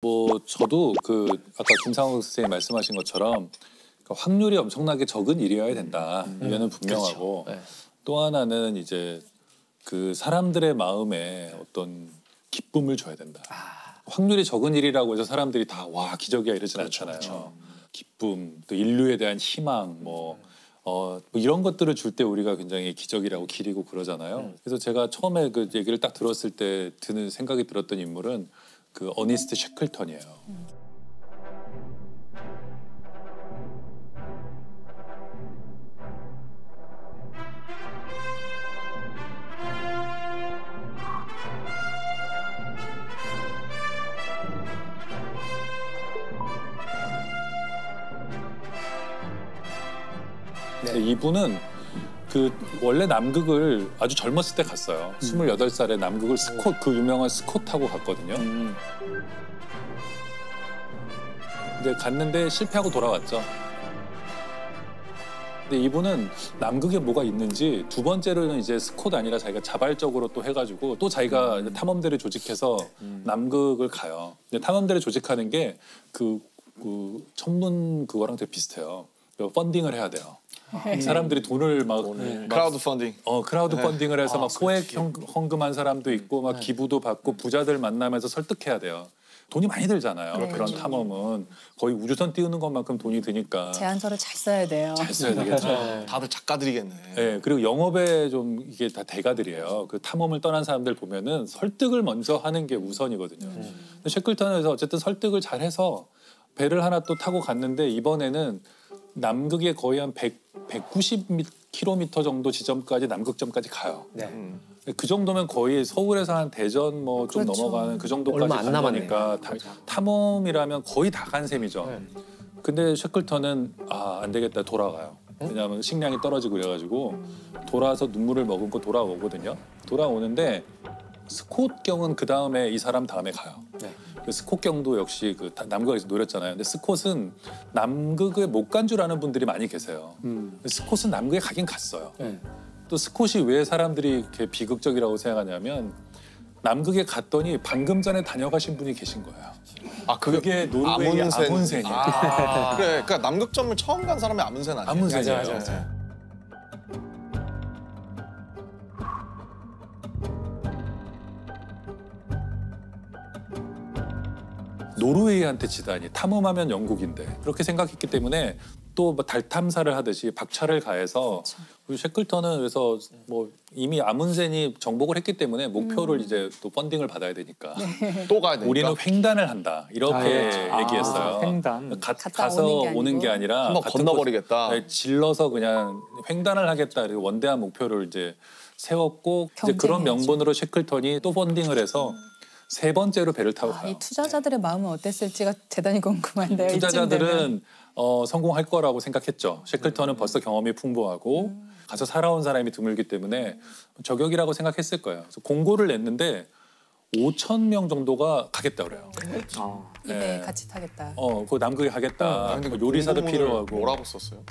뭐 저도 아까 김상욱 선생님 말씀하신 것처럼 확률이 엄청나게 적은 일이어야 된다. 이거는 분명하고 그렇죠. 네. 또 하나는 이제 그 사람들의 마음에 어떤 기쁨을 줘야 된다. 확률이 적은 일이라고 해서 사람들이 다 와 기적이야 이러진 않잖아요. 그렇죠. 기쁨, 또 인류에 대한 희망, 뭐 이런 것들을 줄 때 우리가 굉장히 기적이라고 기리고 그러잖아요. 그래서 제가 처음에 그 얘기를 딱 들었을 때 드는 생각이 들었던 인물은 그 어니스트 셰클턴이에요. 근데 이분은 원래 남극을 아주 젊었을 때 갔어요. 28살에 남극을 그 유명한 스콧 타고 갔거든요. 근데 갔는데 실패하고 돌아왔죠. 근데 이분은 남극에 뭐가 있는지 두 번째로는 이제 스콧 아니라 자기가 자발적으로 또 해가지고 또 자기가 탐험대를 조직해서 남극을 가요. 근데 탐험대를 조직하는 게 천문 그거랑 되게 비슷해요. 펀딩을 해야 돼요. 사람들이 돈을 크라우드 펀딩. 크라우드 펀딩을 해서 막 소액 헌금한 사람도 있고 막 기부도 받고 부자들 만나면서 설득해야 돼요. 돈이 많이 들잖아요. 그런 탐험은 거의 우주선 띄우는 것만큼 돈이 드니까. 제안서를 잘 써야 돼요. 잘 써야 되겠죠. 다들 작가들이겠네. 네, 그리고 영업에 좀 이게 다 대가들이에요. 그 탐험을 떠난 사람들 보면은 설득을 먼저 하는 게 우선이거든요. 근데 셰클턴에서 어쨌든 설득을 잘해서 배를 하나 또 타고 갔는데 이번에는 남극의 거의 한 190km 정도 지점까지 남극점까지 가요. 네. 그 정도면 거의 서울에서 한 대전 뭐 좀 그렇죠. 넘어가는 그 정도까지 얼마 안 간 거니까 남았네요. 탐험이라면 거의 다 간 셈이죠. 네. 근데 셰클턴은 안 되겠다 돌아가요. 왜냐하면 식량이 떨어지고 그래가지고 돌아와서 눈물을 머금고 돌아오거든요. 돌아오는데 스콧 경은 그 다음에 이 사람 다음에 가요. 네. 스콧 경도 역시 남극에서 노렸잖아요. 근데 스콧은 남극에 못 간 줄 아는 분들이 많이 계세요. 스콧은 남극에 가긴 갔어요. 네. 또 스콧이 왜 사람들이 이렇게 비극적이라고 생각하냐면 남극에 갔더니 방금 전에 다녀가신 분이 계신 거예요. 그게 노르웨이의 아문센이에요. 그래, 그러니까 남극점을 처음 간 사람이 아문센 아니에요? 아문센이에요. 맞아. 노르웨이한테 지다니 탐험하면 영국인데 그렇게 생각했기 때문에 또 달 탐사를 하듯이 박차를 가해서 그리고 셰클턴은 그래서 뭐 이미 아문센이 정복을 했기 때문에 목표를 이제 또 펀딩을 받아야 되니까 또 가야 되니까. 우리는 횡단을 한다 이렇게 얘기했어요. 횡단. 가서 오는 게 아니라 한번 같은 건너버리겠다. 곳, 질러서 그냥 횡단을 하겠다. 그리고 원대한 목표를 이제 세웠고 이제 그런 경쟁해야죠. 명분으로 셰클턴이 또 펀딩을 해서 세 번째로 배를 타고 가요. 이 투자자들의 마음은 어땠을지가 대단히 궁금한데요. 이쯤 되면. 투자자들은 성공할 거라고 생각했죠. 셰클턴은 벌써 경험이 풍부하고 가서 살아온 사람이 드물기 때문에 저격이라고 생각했을 거예요. 그래서 공고를 냈는데 5,000명 정도가 가겠다 그래요. 이배 같이 타겠다. 그 남극에 가겠다. 근데 뭐 요리사도 공고문을 필요하고. 뭐라고 썼어요?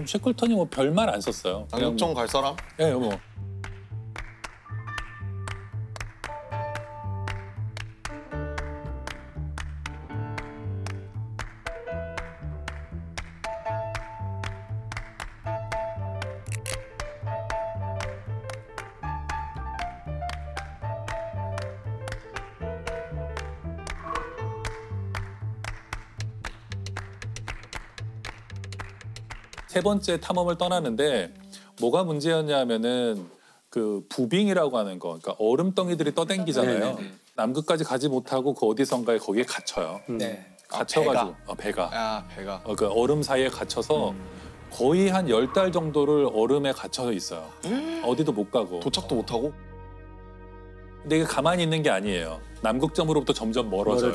셰클턴이 뭐 별말 안 썼어요. 남극점 갈 사람? 네, 뭐. 세 번째 탐험을 떠나는데 뭐가 문제였냐면은 그 부빙이라고 하는 거, 그러니까 얼음덩이들이 떠댕기잖아요. 남극까지 가지 못하고 그 어디선가에 거기에 갇혀요. 네. 갇혀가지고 배가. 배가. 그 얼음 사이에 갇혀서 거의 한 10달 정도를 얼음에 갇혀 있어요. 어디도 못 가고. 도착도 못 하고? 근데 이게 가만히 있는 게 아니에요. 남극점으로부터 점점 멀어져요.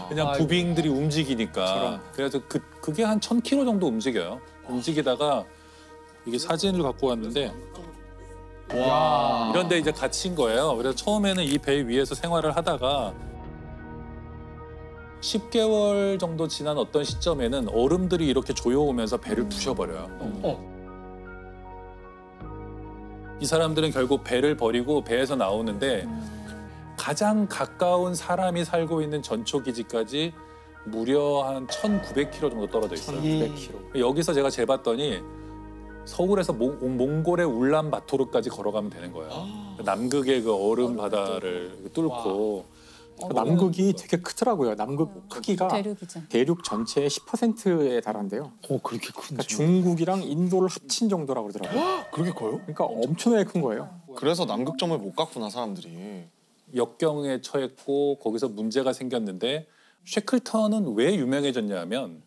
그냥 부빙들이 움직이니까. 그래서 그게 한 1,000km 정도 움직여요. 움직이다가 이게 사진을 갖고 왔는데 이런데 이제 갇힌 거예요. 그래서 처음에는 이 배 위에서 생활을 하다가 10개월 정도 지난 어떤 시점에는 얼음들이 이렇게 조여오면서 배를 부셔버려요. 이 사람들은 결국 배를 버리고 배에서 나오는데 가장 가까운 사람이 살고 있는 전초기지까지 무려 한 1,900km 정도 떨어져 있어요. 1,900km. 여기서 제가 재봤더니 서울에서 몽골의 울란바토르까지 걸어가면 되는 거예요. 남극의 그 얼음 바다를 뚫고. 남극이 되게 크더라고요. 남극 크기가 대륙이죠. 대륙 전체의 10%에 달한대요. 그렇게 큰지. 그러니까 중국이랑 인도를 합친 정도라고 그러더라고요. 그렇게 커요? 그러니까 엄청나게 큰 거예요. 그래서 남극점을 못 갔구나 사람들이. 역경에 처했고 거기서 문제가 생겼는데 쉐클턴은 왜 유명해졌냐면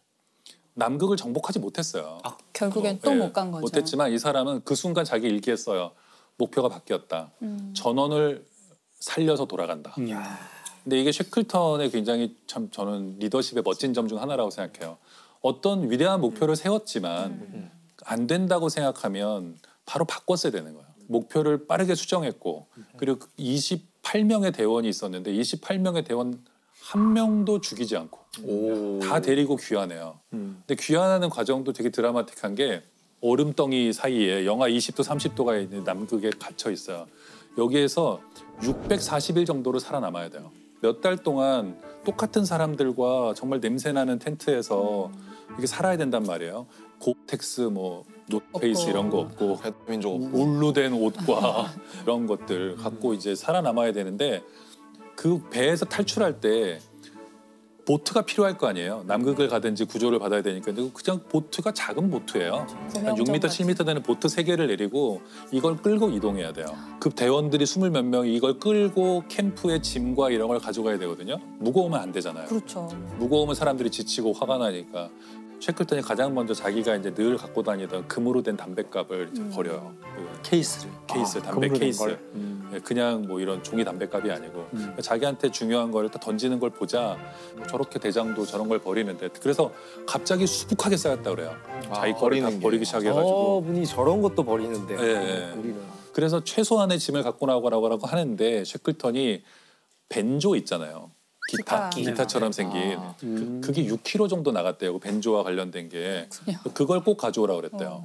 남극을 정복하지 못했어요. 결국엔 또 못 간 거죠. 못했지만 이 사람은 그 순간 자기 일기에 써요. 목표가 바뀌었다. 전원을 살려서 돌아간다. 근데 이게 쉐클턴의 굉장히 참 저는 리더십의 멋진 점 중 하나라고 생각해요. 어떤 위대한 목표를 세웠지만 안 된다고 생각하면 바로 바꿨어야 되는 거예요. 목표를 빠르게 수정했고 그리고 28명의 대원이 있었는데 28명의 대원 한 명도 죽이지 않고 다 데리고 귀환해요. 근데 귀환하는 과정도 되게 드라마틱한 게 얼음덩이 사이에 영하 20도 30도가 있는 남극에 갇혀 있어요. 여기에서 640일 정도로 살아남아야 돼요. 몇 달 동안 똑같은 사람들과 정말 냄새나는 텐트에서 이렇게 살아야 된단 말이에요. 고텍스, 뭐 노페이스 이런 거 없고 민족 없고. 울로 된 옷과 이런 것들 갖고 이제 살아남아야 되는데 그 배에서 탈출할 때 보트가 필요할 거 아니에요. 남극을 가든지 구조를 받아야 되니까. 근데 그냥 보트가 작은 보트예요. 한 6m, 7m 되는 보트 3개를 내리고 이걸 끌고 이동해야 돼요. 그 대원들이 20 몇 명이 이걸 끌고 캠프에 짐과 이런 걸 가져가야 되거든요. 무거우면 안 되잖아요. 그렇죠. 무거우면 사람들이 지치고 화가 나니까. 쉐클턴이 가장 먼저 자기가 이제 늘 갖고 다니던 금으로 된 담뱃갑을 이제 버려요. 그 케이스를. 케이스, 담배 금으로 된 케이스. 걸. 예, 그냥 뭐 이런 종이 담뱃갑이 아니고 자기한테 중요한 걸 딱 던지는 걸 보자 저렇게 대장도 저런 걸 버리는데 그래서 갑자기 수북하게 쌓였다 그래요. 자기 거를 다 버리는 게. 버리기 시작해가지고. 분이 저런 것도 버리는데. 예, 예. 우리는. 그래서 최소한의 짐을 갖고 나오라고 하는데 쉐클턴이 벤조 있잖아요. 기타처럼 생긴 그게 6kg 정도 나갔대요. 그 벤조와 관련된 게 그걸 꼭 가져오라고 그랬대요.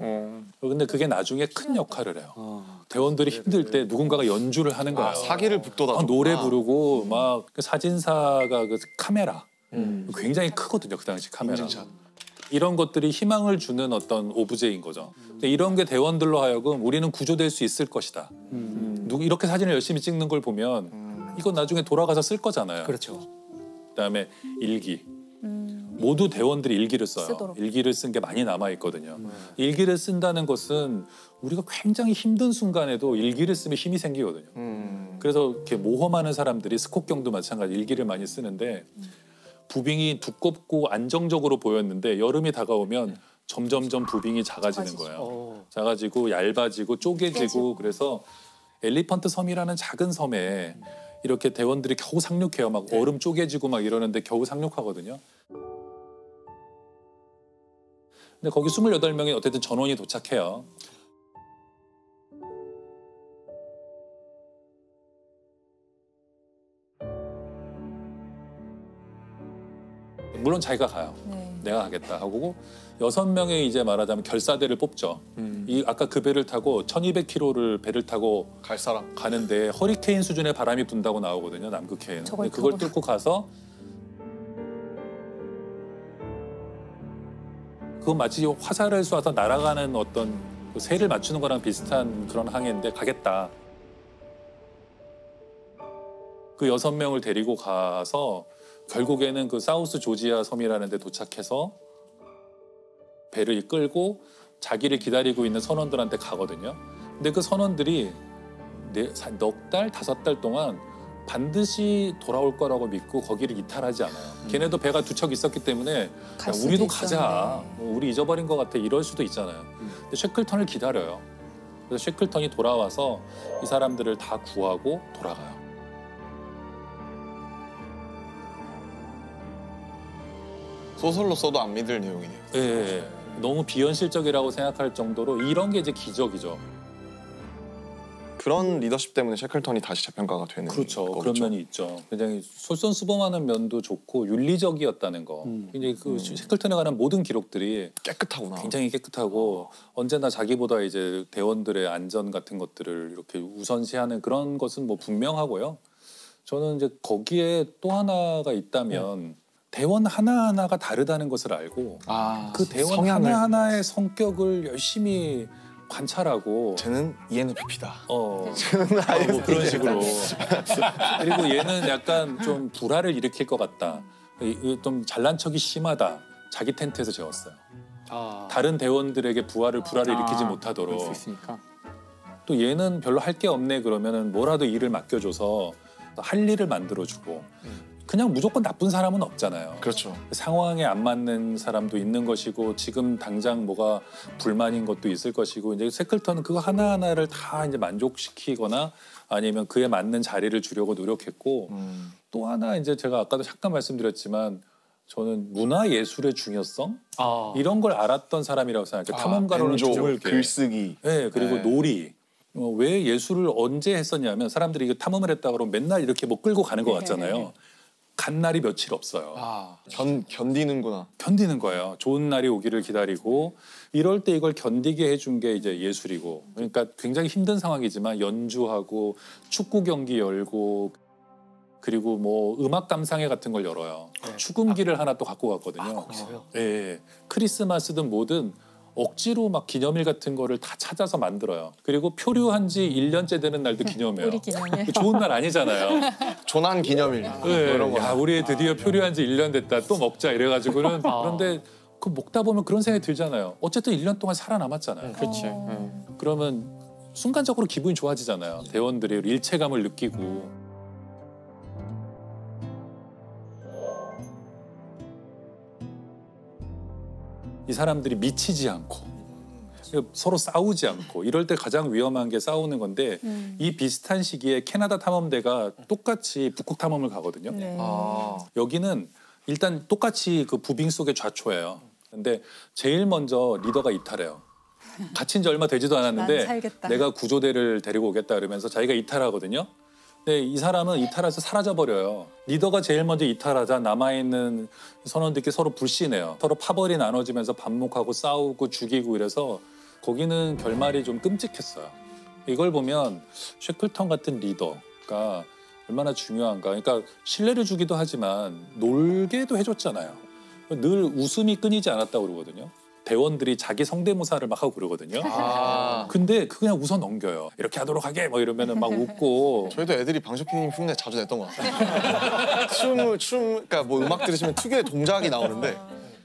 근데 그게 나중에 큰 역할을 해요. 대원들이 힘들 때 누군가가 연주를 하는 거예요. 사기를 북돋아. 노래 부르고 막 그 사진사가 그 카메라 굉장히 크거든요. 그 당시 카메라. 인증샷. 이런 것들이 희망을 주는 어떤 오브제인 거죠. 근데 이런 게 대원들로 하여금 우리는 구조될 수 있을 것이다. 이렇게 사진을 열심히 찍는 걸 보면 이건 나중에 돌아가서 쓸 거잖아요. 그렇죠. 그다음에 일기. 모두 대원들이 일기를 써요. 쓰도록. 일기를 쓴 게 많이 남아 있거든요. 일기를 쓴다는 것은 우리가 굉장히 힘든 순간에도 일기를 쓰면 힘이 생기거든요. 그래서 이렇게 모험하는 사람들이 스콧경도 마찬가지 일기를 많이 쓰는데 부빙이 두껍고 안정적으로 보였는데 여름이 다가오면 점점점 부빙이 작아지는 거예요. 작아지고 얇아지고 쪼개지고 그래서 엘리펀트 섬이라는 작은 섬에 이렇게 대원들이 겨우 상륙해요. 막 얼음 쪼개지고 막 이러는데 겨우 상륙하거든요. 근데 거기 28명이 어쨌든 전원이 도착해요. 물론 자기가 가요. 네. 내가 가겠다 하고 6명의 이제 말하자면 결사대를 뽑죠. 이 아까 그 배를 타고 1200km를 배를 타고 갈 사람. 가는데 허리케인 수준의 바람이 분다고 나오거든요. 남극해에는. 저걸 근데 그걸 타고 뚫고 가서 그건 마치 화살을 쏴서 날아가는 어떤 그 새를 맞추는 거랑 비슷한 그런 항해인데 가겠다. 그 6명을 데리고 가서 결국에는 그 사우스 조지아 섬이라는 데 도착해서 배를 끌고 자기를 기다리고 있는 선원들한테 가거든요. 근데 그 선원들이 넉 달, 5달 동안 반드시 돌아올 거라고 믿고 거기를 이탈하지 않아요. 걔네도 배가 두 척 있었기 때문에 갈 야, 수도 우리도 있었는데. 가자. 우리 잊어버린 것 같아. 이럴 수도 있잖아요. 근데 쉐클턴을 기다려요. 그래서 쉐클턴이 돌아와서 이 사람들을 다 구하고 돌아가요. 소설로 써도 안 믿을 내용이네요. 예, 예. 너무 비현실적이라고 생각할 정도로 이런 게 이제 기적이죠. 그런 리더십 때문에 쉐클턴이 다시 재평가가 되는 그렇죠. 거겠죠. 그런 면이 있죠. 굉장히 솔선수범하는 면도 좋고 윤리적이었다는 거. 굉장히 그 쉐클턴에 관한 모든 기록들이 깨끗하구나. 굉장히 깨끗하고 언제나 자기보다 이제 대원들의 안전 같은 것들을 이렇게 우선시하는 그런 것은 뭐 분명하고요. 저는 이제 거기에 또 하나가 있다면 대원 하나하나가 다르다는 것을 알고 그 대원 성향을. 하나하나의 성격을 열심히 관찰하고 쟤는 ENFP다. 뭐 그런 식으로 그리고 얘는 약간 좀 불화를 일으킬 것 같다. 좀 잘난 척이 심하다. 자기 텐트에서 재웠어요. 다른 대원들에게 불화를 일으키지 못하도록. 그럴 수 있으니까. 또 얘는 별로 할 게 없네 그러면은 뭐라도 일을 맡겨줘서 할 일을 만들어주고 그냥 무조건 나쁜 사람은 없잖아요. 그렇죠. 상황에 안 맞는 사람도 있는 것이고 지금 당장 뭐가 불만인 것도 있을 것이고 이제 세클턴은 그거 하나하나를 다 이제 만족시키거나 아니면 그에 맞는 자리를 주려고 노력했고 또 하나 이제 제가 아까도 잠깐 말씀드렸지만 저는 문화 예술의 중요성 이런 걸 알았던 사람이라고 생각해요. 탐험가로는 벤조, 드물게. 글쓰기. 네, 그리고 네. 놀이. 왜 예술을 언제 했었냐면 사람들이 이거 탐험을 했다 그러면 맨날 이렇게 뭐 끌고 가는 것 같잖아요. 간 날이 며칠 없어요. 견디는구나. 견디는 거예요. 좋은 날이 오기를 기다리고 이럴 때 이걸 견디게 해준 게 이제 예술이고 그러니까 굉장히 힘든 상황이지만 연주하고 축구 경기 열고 그리고 뭐 음악 감상회 같은 걸 열어요. 축음기를 하나 또 갖고 갔거든요. 예, 크리스마스든 뭐든 억지로 막 기념일 같은 거를 다 찾아서 만들어요. 그리고 표류한 지 1년째 되는 날도 기념해요. 우리 기념일. 좋은 날 아니잖아요. 조난 기념일. 네, 이런 거. 야, 우리 드디어 표류한 지 1년 됐다. 또 먹자 이래가지고는 그런데 그 먹다 보면 그런 생각이 들잖아요. 어쨌든 1년 동안 살아남았잖아요. 그렇지. 그러면 순간적으로 기분이 좋아지잖아요. 대원들이 일체감을 느끼고. 이 사람들이 미치지 않고 서로 싸우지 않고 이럴 때 가장 위험한 게 싸우는 건데 이 비슷한 시기에 캐나다 탐험대가 똑같이 북극 탐험을 가거든요. 네. 여기는 일단 똑같이 그 부빙 속의 좌초예요. 근데 제일 먼저 리더가 이탈해요. 갇힌 지 얼마 되지도 난 않았는데 살겠다. 내가 구조대를 데리고 오겠다 그러면서 자기가 이탈하거든요. 근데 이 사람은 이탈해서 사라져버려요. 리더가 제일 먼저 이탈하자 남아있는 선원들끼리 서로 불신해요. 서로 파벌이 나눠지면서 반목하고 싸우고 죽이고 이래서 거기는 결말이 좀 끔찍했어요. 이걸 보면 쉐클턴 같은 리더가 얼마나 중요한가. 그러니까 신뢰를 주기도 하지만 놀게도 해줬잖아요. 늘 웃음이 끊이지 않았다고 그러거든요. 대원들이 자기 성대모사를 막 하고 그러거든요. 근데 그냥 웃어 넘겨요. 이렇게 하도록 하게 뭐 이러면은 막 웃고. 저희도 애들이 방쇼피님 흉내 자주 냈던 것 같아요. 그러니까 뭐 음악 들으시면 특유의 동작이 나오는데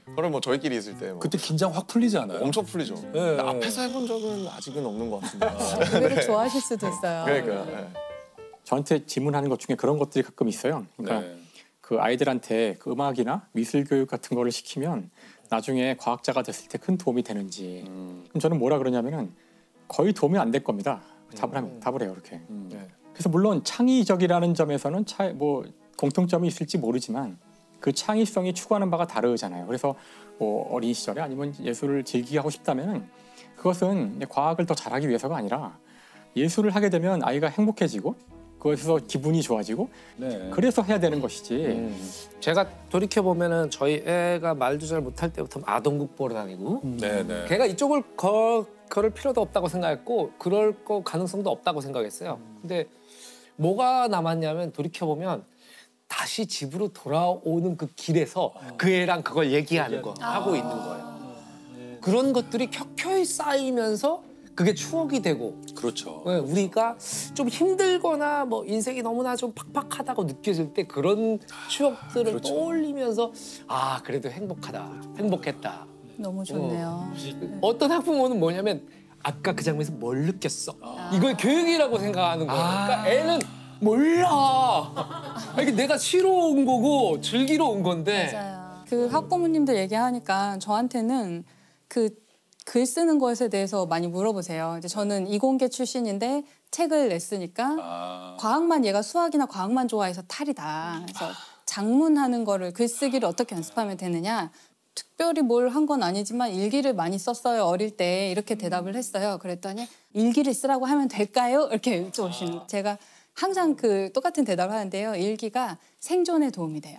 그걸 뭐 저희끼리 있을 때 뭐 그때 긴장 확 풀리지 않아요? 엄청 풀리죠. 네. 근데 앞에서 해본 적은 아직은 없는 것 같습니다. 의외로 좋아하실 수도 있어요. 그러니까. 네. 저한테 질문하는 것 중에 그런 것들이 가끔 있어요. 그러니까 네. 그 아이들한테 그 음악이나 미술 교육 같은 거를 시키면 나중에 과학자가 됐을 때 큰 도움이 되는지. 그럼 저는 뭐라 그러냐면은 거의 도움이 안 될 겁니다. 답을 해요 이렇게. 네. 그래서 물론 창의적이라는 점에서는 뭐 공통점이 있을지 모르지만 그 창의성이 추구하는 바가 다르잖아요. 그래서 뭐 어린 시절에 아니면 예술을 즐기게 하고 싶다면은 그것은 과학을 더 잘하기 위해서가 아니라 예술을 하게 되면 아이가 행복해지고 그것에서 기분이 좋아지고 네. 그래서 해야 되는 것이지. 제가 돌이켜 보면은 저희 애가 말도 잘 못할 때부터 아동국 보러 다니고 네네. 걔가 이쪽을 걸을 필요도 없다고 생각했고 그럴 거 가능성도 없다고 생각했어요. 근데 뭐가 남았냐면 돌이켜 보면 다시 집으로 돌아오는 그 길에서 그 애랑 그걸 얘기하는 거 하고 있는 거예요. 그런 것들이 켜켜이 쌓이면서 그게 추억이 되고 그렇죠. 네, 우리가 좀 힘들거나 뭐 인생이 너무나 좀 팍팍하다고 느껴질 때 그런 추억들을 그렇죠. 떠올리면서 아 그래도 행복했다. 너무 좋네요. 어떤 학부모는 뭐냐면 아까 그 장면에서 뭘 느꼈어? 이걸 교육이라고 생각하는 거예요. 그러니까 애는 몰라. 이게 내가 쉬러 온 거고 즐기러 온 건데. 맞아요. 그 학부모님들 얘기하니까 저한테는 그 글 쓰는 것에 대해서 많이 물어보세요. 이제 저는 이공계 출신인데 책을 냈으니까 과학만 얘가 수학이나 과학만 좋아해서 탈이다. 그래서 작문하는 거를 글쓰기를 어떻게 연습하면 되느냐. 특별히 뭘 한 건 아니지만 일기를 많이 썼어요. 어릴 때 이렇게 대답을 했어요. 그랬더니 일기를 쓰라고 하면 될까요? 이렇게 여쭤보시는 제가 항상 그 똑같은 대답을 하는데요. 일기가 생존에 도움이 돼요.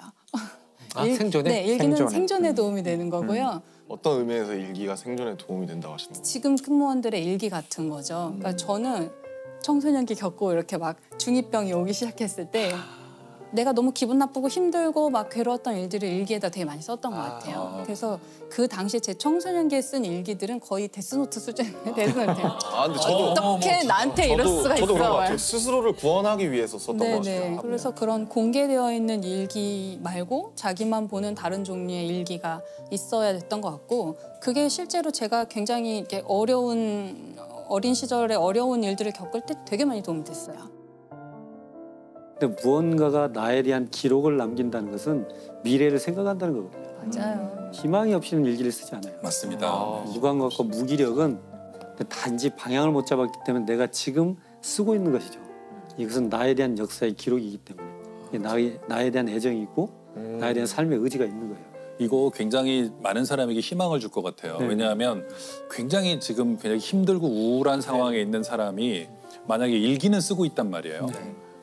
생존에? 네, 일기는 생존에. 생존에 도움이 되는 거고요. 어떤 의미에서 일기가 생존에 도움이 된다고 하시는 거예요? 지금 승무원들의 일기 같은 거죠. 그러니까 저는 청소년기 겪고 이렇게 막 중2병이 오기 시작했을 때 내가 너무 기분 나쁘고 힘들고 막 괴로웠던 일들을 일기에다 되게 많이 썼던 것 같아요. 그래서 그 당시에 제 청소년기에 쓴 일기들은 거의 데스노트 수준의 데스노트예요. 아 근데 저도 어떻게 나한테 이럴 수가 저도 그런 것 있어. 같아요. 스스로를 구원하기 위해서 썼던 것 네네. 같아요. 그래서 그런 공개되어 있는 일기 말고 자기만 보는 다른 종류의 일기가 있어야 됐던 것 같고 그게 실제로 제가 굉장히 이렇게 어린 시절에 어려운 일들을 겪을 때 되게 많이 도움이 됐어요. 근데 무언가가 나에 대한 기록을 남긴다는 것은 미래를 생각한다는 거거든요. 맞아요. 희망이 없이는 일기를 쓰지 않아요. 맞습니다. 무감각과 무기력은 단지 방향을 못 잡았기 때문에 내가 지금 쓰고 있는 것이죠. 이것은 나에 대한 역사의 기록이기 때문에 이게 나에 대한 애정이고 나에 대한 삶의 의지가 있는 거예요. 이거 굉장히 많은 사람에게 희망을 줄 것 같아요. 네. 왜냐하면 굉장히 지금 굉장히 힘들고 우울한 상황에 있는 사람이 만약에 일기는 쓰고 있단 말이에요.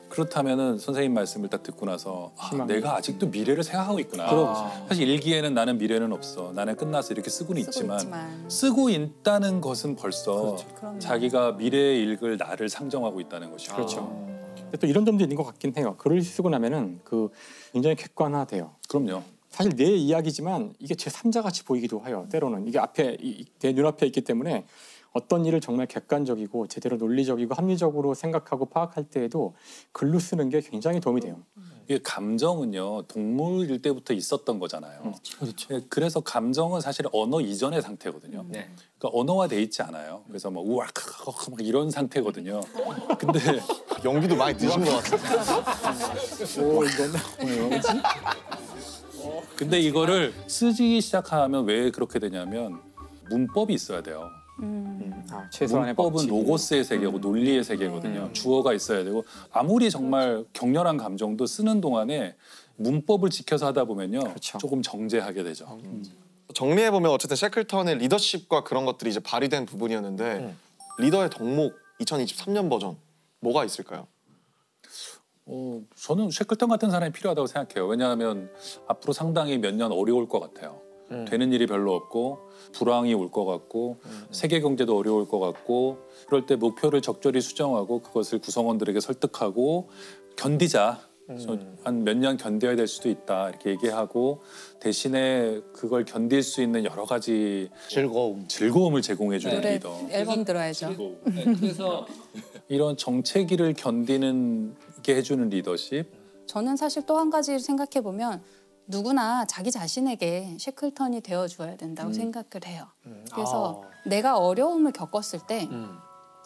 그렇다면은 선생님 말씀을 딱 듣고 나서 내가 아직도 미래를 생각하고 있구나. 사실 일기에는 나는 미래는 없어. 나는 끝났어. 이렇게 쓰고는 있지만 쓰고 있다는 것은 벌써 그럼요. 자기가 미래에 읽을 나를 상정하고 있다는 것이죠. 그렇죠. 근데 또 이런 점도 있는 것 같긴 해요. 글을 쓰고 나면은 그 굉장히 객관화돼요. 그럼요. 사실 내 이야기지만 이게 제 3자 같이 보이기도 해요. 때로는 이게 앞에 내 눈앞에 있기 때문에 어떤 일을 정말 객관적이고 제대로 논리적이고 합리적으로 생각하고 파악할 때에도 글로 쓰는 게 굉장히 도움이 돼요. 이게 감정은요 동물일 때부터 있었던 거잖아요. 그렇죠. 그래서 감정은 사실 언어 이전의 상태거든요. 네. 그러니까 언어화돼 있지 않아요. 그래서 막 우악 막 이런 상태거든요. 근데 연기도 많이 늦은 것 같아요. 근데 이거를 쓰기 시작하면 왜 그렇게 되냐면 문법이 있어야 돼요. 최소한의 문법은 법칙이. 로고스의 세계고 논리의 세계거든요. 주어가 있어야 되고 아무리 정말 격렬한 감정도 쓰는 동안에 문법을 지켜서 하다 보면요 그렇죠. 조금 정제하게 되죠. 정리해 보면 어쨌든 셰클턴의 리더십과 그런 것들이 이제 발휘된 부분이었는데 리더의 덕목 2023년 버전 뭐가 있을까요? 저는 셰클턴 같은 사람이 필요하다고 생각해요. 왜냐하면 앞으로 상당히 몇 년 어려울 것 같아요. 되는 일이 별로 없고 불황이 올 것 같고 세계 경제도 어려울 것 같고 그럴 때 목표를 적절히 수정하고 그것을 구성원들에게 설득하고 견디자. 한 몇 년 견뎌야 될 수도 있다 이렇게 얘기하고 대신에 그걸 견딜 수 있는 여러 가지 즐거움을 제공해주는 노래 리더. 앨범 들어야죠. 그래서 이런 정체기를 견디는 게 해주는 리더십. 저는 사실 또 한 가지 생각해 보면 누구나 자기 자신에게 셰클턴이 되어 주어야 된다고 생각을 해요. 그래서 내가 어려움을 겪었을 때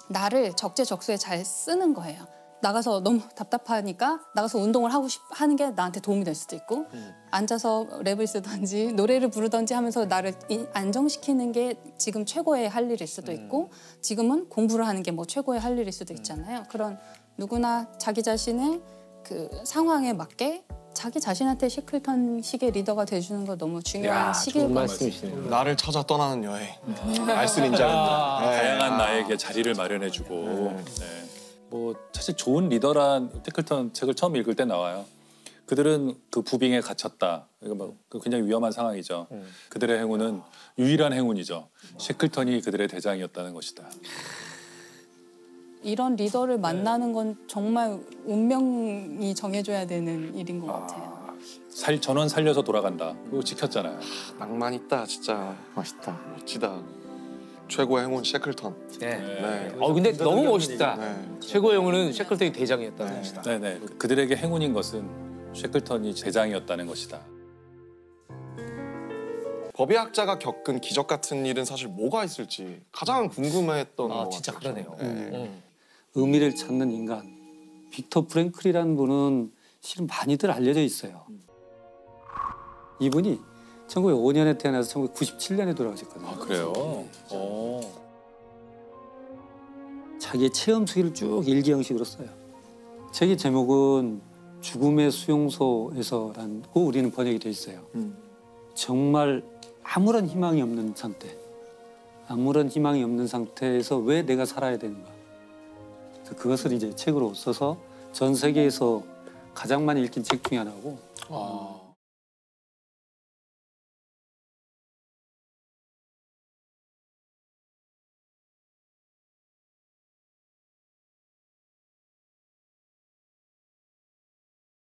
나를 적재적소에 잘 쓰는 거예요. 나가서 너무 답답하니까 나가서 운동을 하는 게 나한테 도움이 될 수도 있고 앉아서 랩을 쓰든지 노래를 부르든지 하면서 나를 안정시키는 게 지금 최고의 할 일일 수도 있고 지금은 공부를 하는 게 뭐 최고의 할 일일 수도 있잖아요. 그런 누구나 자기 자신의 그 상황에 맞게 자기 자신한테 셰클턴식의 리더가 돼주는 거 너무 중요한 시기일 좋은 것 같아요. 말씀이시네요. 나를 찾아 떠나는 여행. 알쓸인자입니다. 다양한 나에게 자리를 마련해주고. 네. 뭐 사실 좋은 리더란 셰클턴 책을 처음 읽을 때 나와요. 그들은 그 부빙에 갇혔다. 이거 뭐 굉장히 위험한 상황이죠. 그들의 행운은 유일한 행운이죠. 셰클턴이 그들의 대장이었다는 것이다. 이런 리더를 만나는 건 정말 운명이 정해줘야 되는 일인 것 같아요. 전원 살려서 돌아간다. 그거 지켰잖아요. 낭만 있다 진짜. 멋있다. 멋지다. 최고의 행운 셰클턴. 네. 네. 근데 너무 멋있다. 네. 최고의 영웅은 셰클턴이 대장이었다는 것이다. 네네. 그들에게 행운인 것은 셰클턴이 대장이었다는 것이다. 법의학자가 겪은 기적 같은 일은 사실 뭐가 있을지 가장 궁금했던 것 진짜 같아요. 그러네요. 네. 의미를 찾는 인간. 빅터 프랭클이라는 분은 실은 많이들 알려져 있어요. 이분이 1905년에 태어나서 1997년에 돌아가셨거든요. 아 그래요? 자기의 체험 수기를 쭉 일기 형식으로 써요. 책의 제목은 죽음의 수용소에서라고 우리는 번역이 돼 있어요. 정말 아무런 희망이 없는 상태. 아무런 희망이 없는 상태에서 왜 내가 살아야 되는가. 그것을 이제 책으로 써서 전 세계에서 가장 많이 읽힌 책 중에 하나고